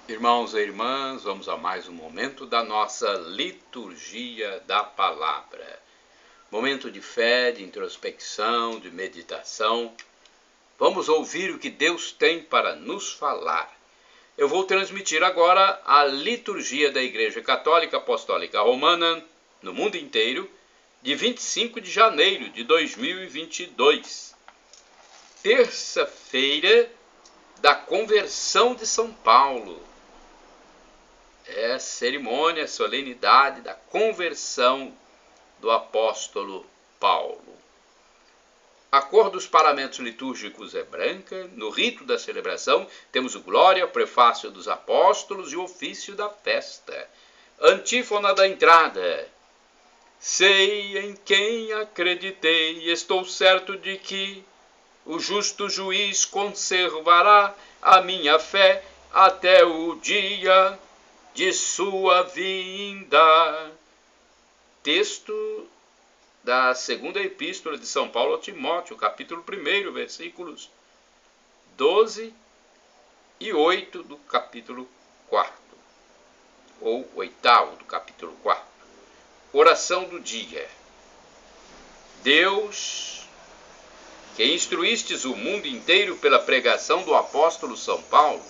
Irmãos e irmãs, vamos a mais um momento da nossa liturgia da palavra. Momento de fé, de introspecção, de meditação. Vamos ouvir o que Deus tem para nos falar. Eu vou transmitir agora a liturgia da Igreja Católica Apostólica Romana no mundo inteiro, de 25 de janeiro de 2022. Terça-feira da conversão de São Paulo. É a cerimônia, a solenidade da conversão do apóstolo Paulo. A cor dos paramentos litúrgicos é branca. No rito da celebração temos o Glória, o prefácio dos apóstolos e o ofício da festa. Antífona da entrada. Sei em quem acreditei, estou certo de que o justo juiz conservará a minha fé até o dia de sua vinda. Texto da segunda epístola de São Paulo a Timóteo, capítulo 1, versículos 12 e 8 do capítulo 4, ou 8º do capítulo 4. Oração do dia. Deus, que instruístes o mundo inteiro pela pregação do apóstolo São Paulo,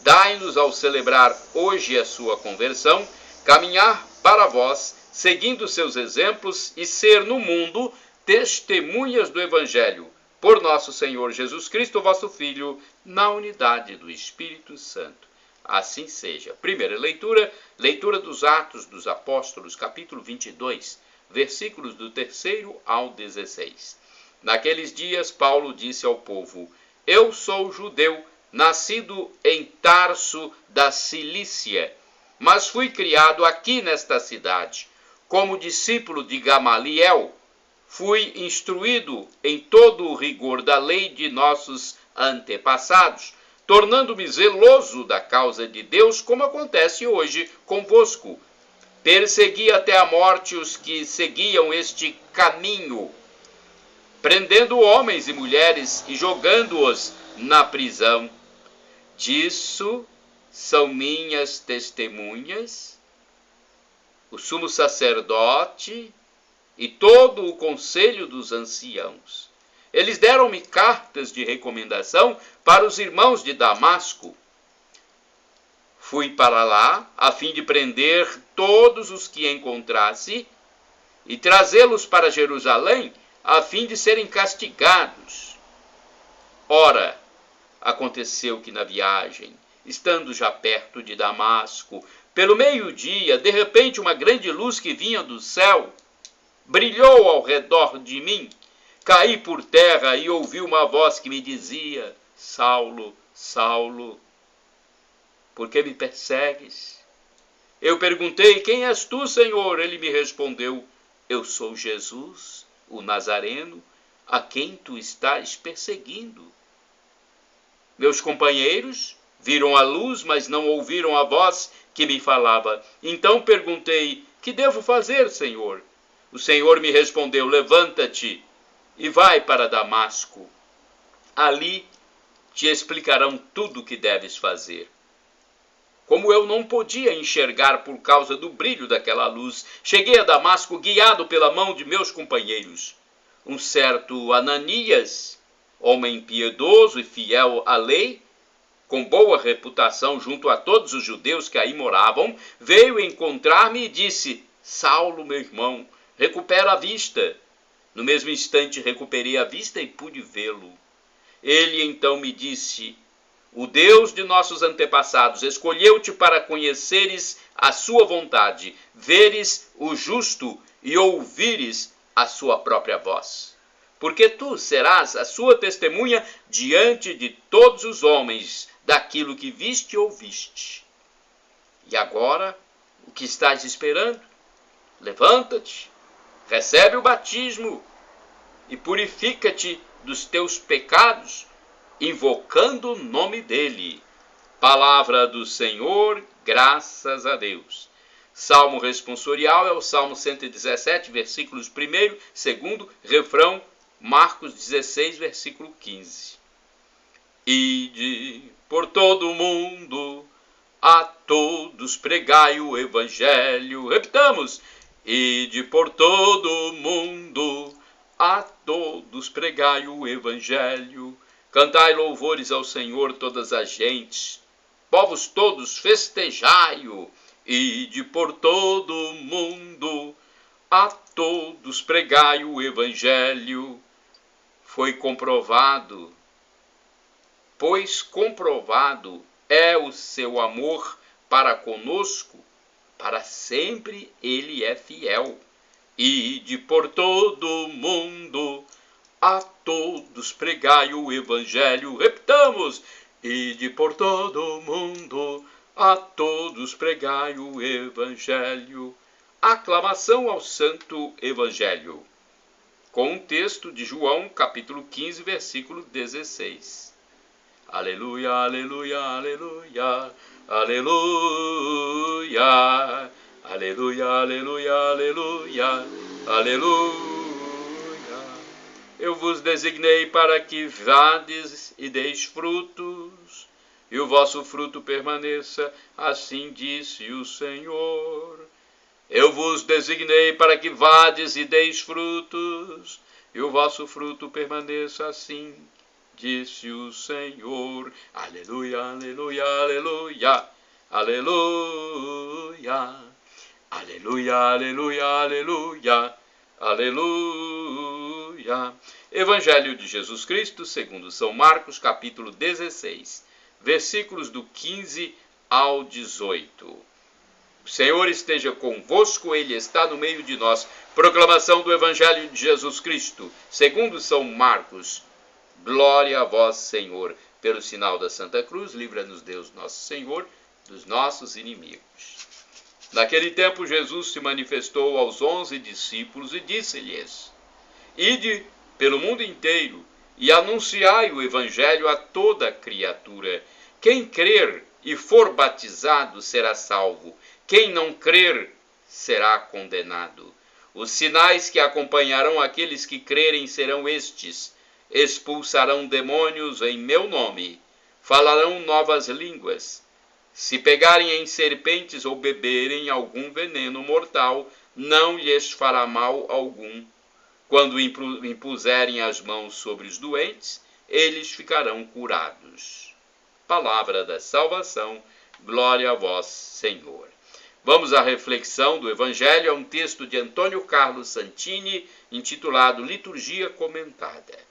dai-nos ao celebrar hoje a sua conversão, caminhar para vós, seguindo seus exemplos e ser no mundo testemunhas do Evangelho, por nosso Senhor Jesus Cristo, vosso Filho, na unidade do Espírito Santo. Assim seja. Primeira leitura, leitura dos Atos dos Apóstolos, capítulo 22, versículos do 3º ao 16. Naqueles dias, Paulo disse ao povo: Eu sou judeu, nascido em Tarso da Cilícia, mas fui criado aqui nesta cidade. Como discípulo de Gamaliel, fui instruído em todo o rigor da lei de nossos antepassados, tornando-me zeloso da causa de Deus, como acontece hoje convosco. Persegui até a morte os que seguiam este caminho, prendendo homens e mulheres e jogando-os na prisão. Disso são minhas testemunhas o sumo sacerdote e todo o conselho dos anciãos. Eles deram-me cartas de recomendação para os irmãos de Damasco. Fui para lá a fim de prender todos os que encontrasse e trazê-los para Jerusalém a fim de serem castigados. Ora, aconteceu que na viagem, estando já perto de Damasco, pelo meio-dia, de repente uma grande luz que vinha do céu brilhou ao redor de mim. Caí por terra e ouvi uma voz que me dizia: Saulo, Saulo, por que me persegues? Eu perguntei: Quem és tu, Senhor? Ele me respondeu: Eu sou Jesus, o Nazareno, a quem tu estás perseguindo. Meus companheiros viram a luz, mas não ouviram a voz que me falava. Então perguntei: Que devo fazer, Senhor? O Senhor me respondeu: Levanta-te e vai para Damasco. Ali te explicarão tudo o que deves fazer. Como eu não podia enxergar por causa do brilho daquela luz, cheguei a Damasco guiado pela mão de meus companheiros. Um certo Ananias, homem piedoso e fiel à lei, com boa reputação junto a todos os judeus que aí moravam, veio encontrar-me e disse: Saulo, meu irmão, recupera a vista. No mesmo instante recuperei a vista e pude vê-lo. Ele então me disse: O Deus de nossos antepassados escolheu-te para conheceres a sua vontade, veres o justo e ouvires a sua própria voz. Porque tu serás a sua testemunha diante de todos os homens daquilo que viste e ouviste. E agora, o que estás esperando? Levanta-te, recebe o batismo e purifica-te dos teus pecados, invocando o nome dele. Palavra do Senhor, graças a Deus. Salmo responsorial é o Salmo 117, versículos 1º, 2º, refrão, Marcos 16, versículo 15. Ide por todo o mundo, a todos pregai o Evangelho. Repitamos: ide por todo o mundo, a todos pregai o Evangelho. Cantai louvores ao Senhor todas as gentes, povos todos festejai-o. Ide por todo o mundo, a todos pregai o Evangelho. Foi comprovado, pois comprovado é o seu amor para conosco, para sempre ele é fiel. Ide por todo o mundo, a todos pregai o Evangelho. Repitamos: ide por todo o mundo, a todos pregai o Evangelho. Aclamação ao Santo Evangelho, com o texto de João, capítulo 15, versículo 16. Aleluia, aleluia, aleluia, aleluia, aleluia, aleluia, aleluia, aleluia. Eu vos designei para que vades e deis frutos, e o vosso fruto permaneça, assim disse o Senhor. Eu vos designei para que vades e deis frutos, e o vosso fruto permaneça, assim disse o Senhor. Aleluia, aleluia, aleluia, aleluia, aleluia, aleluia, aleluia, aleluia. Evangelho de Jesus Cristo segundo São Marcos, capítulo 16, versículos do 15 ao 18. O Senhor esteja convosco, Ele está no meio de nós. Proclamação do Evangelho de Jesus Cristo, segundo São Marcos. Glória a vós, Senhor. Pelo sinal da Santa Cruz, livra-nos Deus nosso Senhor dos nossos inimigos. Naquele tempo, Jesus se manifestou aos 11 discípulos e disse-lhes: ide pelo mundo inteiro e anunciai o Evangelho a toda criatura. Quem crer e for batizado será salvo. Quem não crer será condenado. Os sinais que acompanharão aqueles que crerem serão estes: expulsarão demônios em meu nome, falarão novas línguas. Se pegarem em serpentes ou beberem algum veneno mortal, não lhes fará mal algum. Quando impuserem as mãos sobre os doentes, eles ficarão curados. Palavra da salvação. Glória a vós, Senhor. Vamos à reflexão do Evangelho, a um texto de Antônio Carlos Santini, intitulado Liturgia Comentada.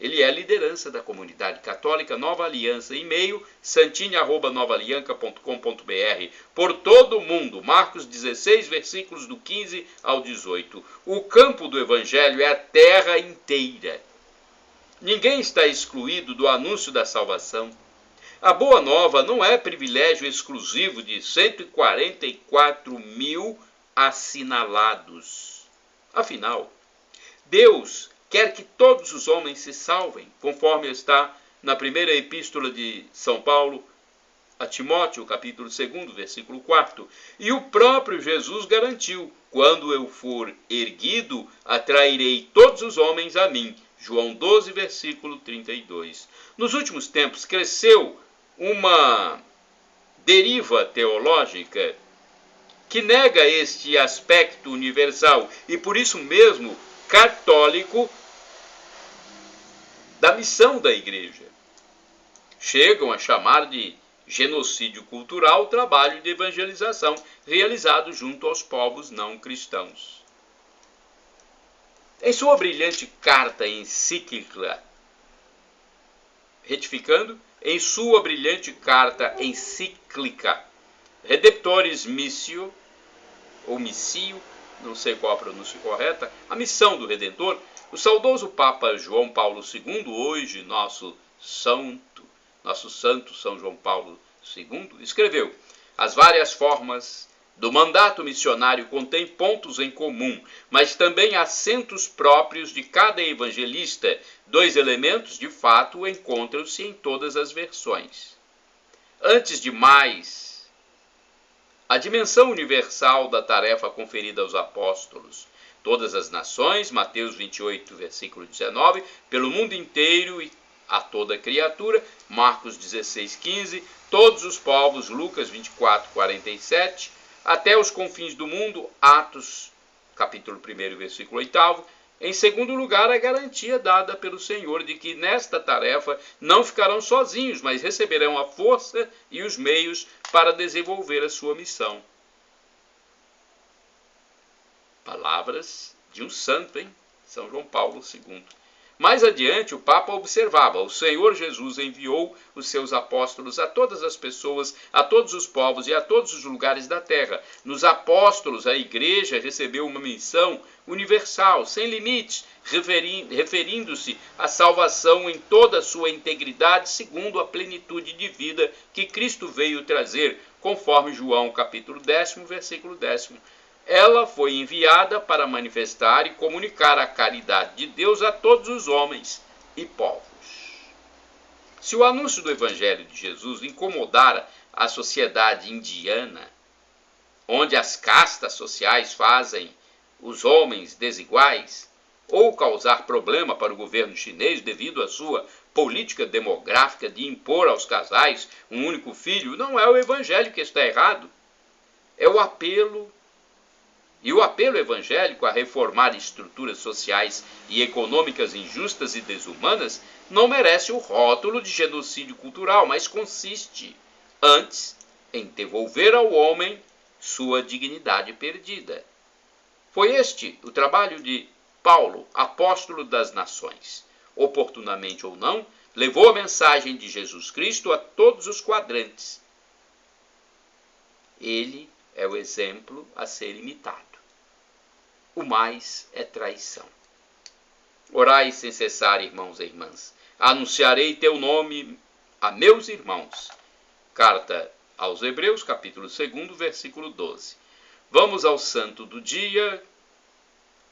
Ele é liderança da comunidade católica Nova Aliança. E-mail santini@novaalianca.com.br. Por todo o mundo, Marcos 16, versículos do 15 ao 18. O campo do Evangelho é a terra inteira. Ninguém está excluído do anúncio da salvação. A Boa Nova não é privilégio exclusivo de 144 mil assinalados. Afinal, Deus quer que todos os homens se salvem, conforme está na primeira epístola de São Paulo a Timóteo, capítulo 2, versículo 4. E o próprio Jesus garantiu: quando eu for erguido, atrairei todos os homens a mim. João 12, versículo 32. Nos últimos tempos cresceu uma deriva teológica que nega este aspecto universal e, por isso mesmo, católico da missão da Igreja. Chegam a chamar de genocídio cultural o trabalho de evangelização realizado junto aos povos não cristãos. Em sua brilhante carta encíclica, retificando, em sua brilhante carta encíclica Redemptoris Missio, ou Missio, não sei qual a pronúncia correta, a missão do Redentor, o saudoso Papa João Paulo II, hoje nosso santo São João Paulo II, escreveu: as várias formas do mandato missionário contêm pontos em comum, mas também acentos próprios de cada evangelista. Dois elementos, de fato, encontram-se em todas as versões. Antes de mais, a dimensão universal da tarefa conferida aos apóstolos. Todas as nações, Mateus 28, versículo 19, pelo mundo inteiro a toda criatura, Marcos 16:15, todos os povos, Lucas 24:47, até os confins do mundo, Atos, capítulo 1, versículo 8. Em segundo lugar, a garantia dada pelo Senhor de que nesta tarefa não ficarão sozinhos, mas receberão a força e os meios para desenvolver a sua missão. Palavras de um santo, hein? São João Paulo II. Mais adiante, o Papa observava: o Senhor Jesus enviou os seus apóstolos a todas as pessoas, a todos os povos e a todos os lugares da terra. Nos apóstolos, a igreja recebeu uma missão universal, sem limites, referindo-se à salvação em toda a sua integridade, segundo a plenitude de vida que Cristo veio trazer, conforme João capítulo 10, versículo 10. Ela foi enviada para manifestar e comunicar a caridade de Deus a todos os homens e povos. Se o anúncio do Evangelho de Jesus incomodara a sociedade indiana, onde as castas sociais fazem os homens desiguais, ou causar problema para o governo chinês devido à sua política demográfica de impor aos casais um único filho, não é o Evangelho que está errado, é o apelo. E o apelo evangélico a reformar estruturas sociais e econômicas injustas e desumanas não merece o rótulo de genocídio cultural, mas consiste, antes, em devolver ao homem sua dignidade perdida. Foi este o trabalho de Paulo, apóstolo das nações. Oportunamente ou não, levou a mensagem de Jesus Cristo a todos os quadrantes. Ele é o exemplo a ser imitado. O mais é traição. Orai sem cessar, irmãos e irmãs. Anunciarei teu nome a meus irmãos. Carta aos Hebreus, capítulo 2, versículo 12. Vamos ao santo do dia.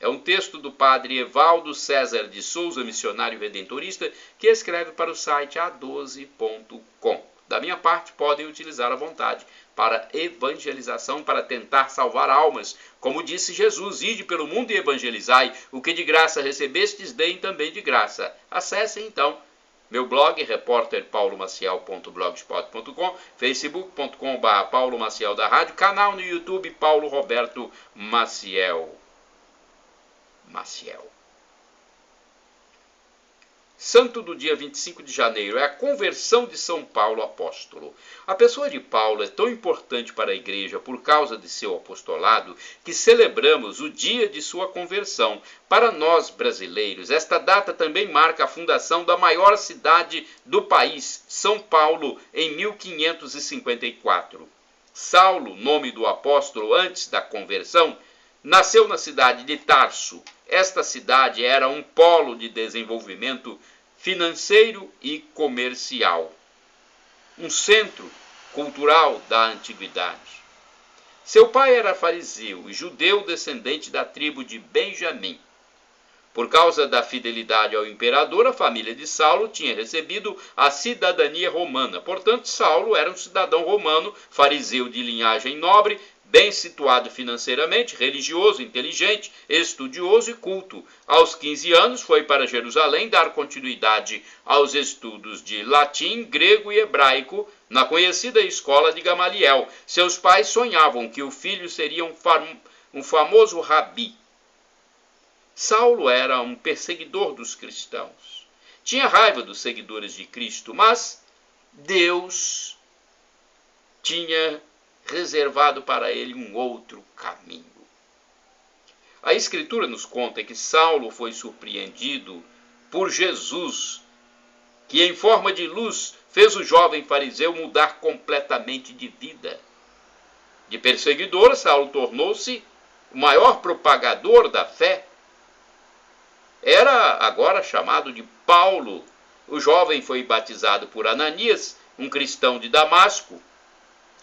É um texto do padre Evaldo César de Souza, missionário redentorista, que escreve para o site a12.com. Da minha parte, podem utilizar à vontade para evangelização, para tentar salvar almas. Como disse Jesus: ide pelo mundo e evangelizai, o que de graça recebestes, deem também de graça. Acessem então meu blog, repórterpaulomaciel.blogspot.com, facebook.com/Paulo Maciel da Rádio, canal no YouTube Paulo Roberto Maciel. Santo do dia 25 de janeiro é a conversão de São Paulo apóstolo. A pessoa de Paulo é tão importante para a igreja por causa de seu apostolado que celebramos o dia de sua conversão. Para nós brasileiros, esta data também marca a fundação da maior cidade do país, São Paulo, em 1554. Saulo, nome do apóstolo antes da conversão, nasceu na cidade de Tarso. Esta cidade era um polo de desenvolvimento financeiro e comercial, um centro cultural da antiguidade. Seu pai era fariseu e judeu descendente da tribo de Benjamim. Por causa da fidelidade ao imperador, a família de Saulo tinha recebido a cidadania romana. Portanto, Saulo era um cidadão romano, fariseu de linhagem nobre, bem situado financeiramente, religioso, inteligente, estudioso e culto. Aos 15 anos foi para Jerusalém dar continuidade aos estudos de latim, grego e hebraico na conhecida escola de Gamaliel. Seus pais sonhavam que o filho seria um famoso rabi. Saulo era um perseguidor dos cristãos. Tinha raiva dos seguidores de Cristo, mas Deus tinha reservado para ele um outro caminho. A Escritura nos conta que Saulo foi surpreendido por Jesus, que em forma de luz fez o jovem fariseu mudar completamente de vida. De perseguidor, Saulo tornou-se o maior propagador da fé. Era agora chamado de Paulo. O jovem foi batizado por Ananias, um cristão de Damasco.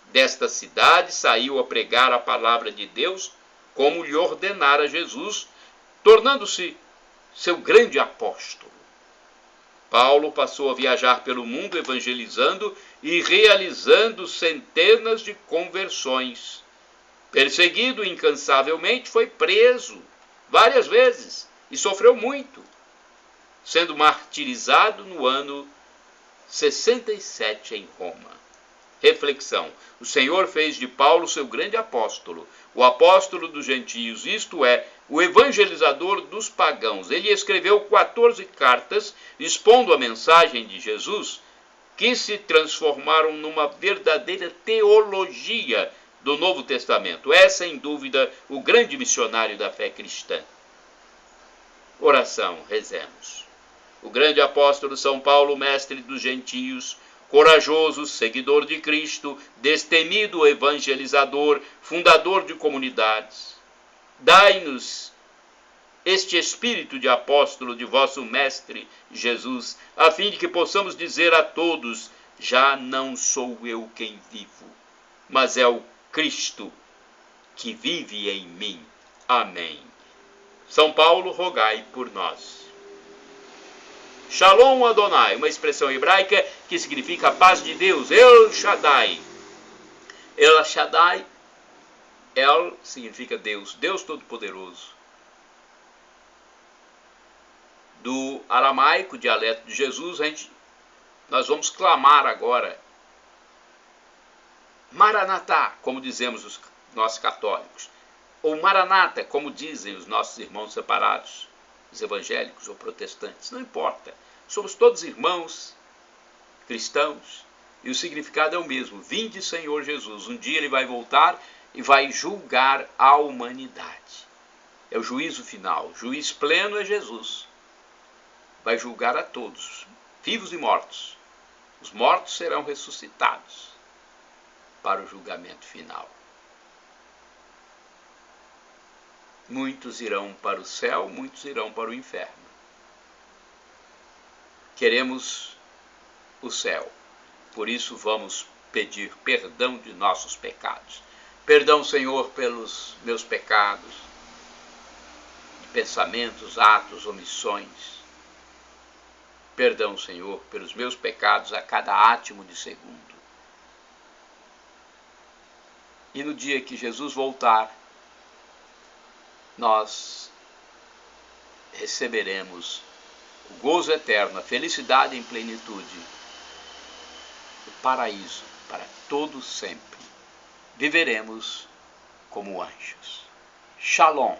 Desta cidade saiu a pregar a palavra de Deus, como lhe ordenara Jesus, tornando-se seu grande apóstolo. Paulo passou a viajar pelo mundo evangelizando e realizando centenas de conversões. Perseguido incansavelmente, foi preso várias vezes e sofreu muito. sendo martirizado no ano 67 em Roma. Reflexão: o Senhor fez de Paulo seu grande apóstolo, o apóstolo dos gentios, isto é, o evangelizador dos pagãos. Ele escreveu 14 cartas expondo a mensagem de Jesus, que se transformaram numa verdadeira teologia do Novo Testamento. É, sem dúvida, o grande missionário da fé cristã. Oração, rezemos. O grande apóstolo São Paulo, mestre dos gentios, corajoso, seguidor de Cristo, destemido evangelizador, fundador de comunidades, dai-nos este espírito de apóstolo de vosso mestre Jesus, a fim de que possamos dizer a todos: já não sou eu quem vivo, mas é o Cristo que vive em mim. Amém. São Paulo, rogai por nós. Shalom Adonai, uma expressão hebraica que significa paz de Deus, El Shaddai. El Shaddai, El significa Deus, Deus Todo-Poderoso. Do aramaico, dialeto de Jesus, nós vamos clamar agora Maranatá, como dizemos os nossos católicos, ou Maranata, como dizem os nossos irmãos separados, os evangélicos ou protestantes, não importa. Somos todos irmãos cristãos e o significado é o mesmo. Vinde, Senhor Jesus. Um dia ele vai voltar e vai julgar a humanidade. É o juízo final. O juiz pleno é Jesus. Vai julgar a todos, vivos e mortos. Os mortos serão ressuscitados para o julgamento final. Muitos irão para o céu, muitos irão para o inferno. Queremos o céu, por isso vamos pedir perdão de nossos pecados. Perdão, Senhor, pelos meus pecados, de pensamentos, atos, omissões. Perdão, Senhor, pelos meus pecados a cada átimo de segundo. E no dia que Jesus voltar, nós receberemos o gozo eterno, a felicidade em plenitude, o paraíso para todo sempre. Viveremos como anjos. Shalom.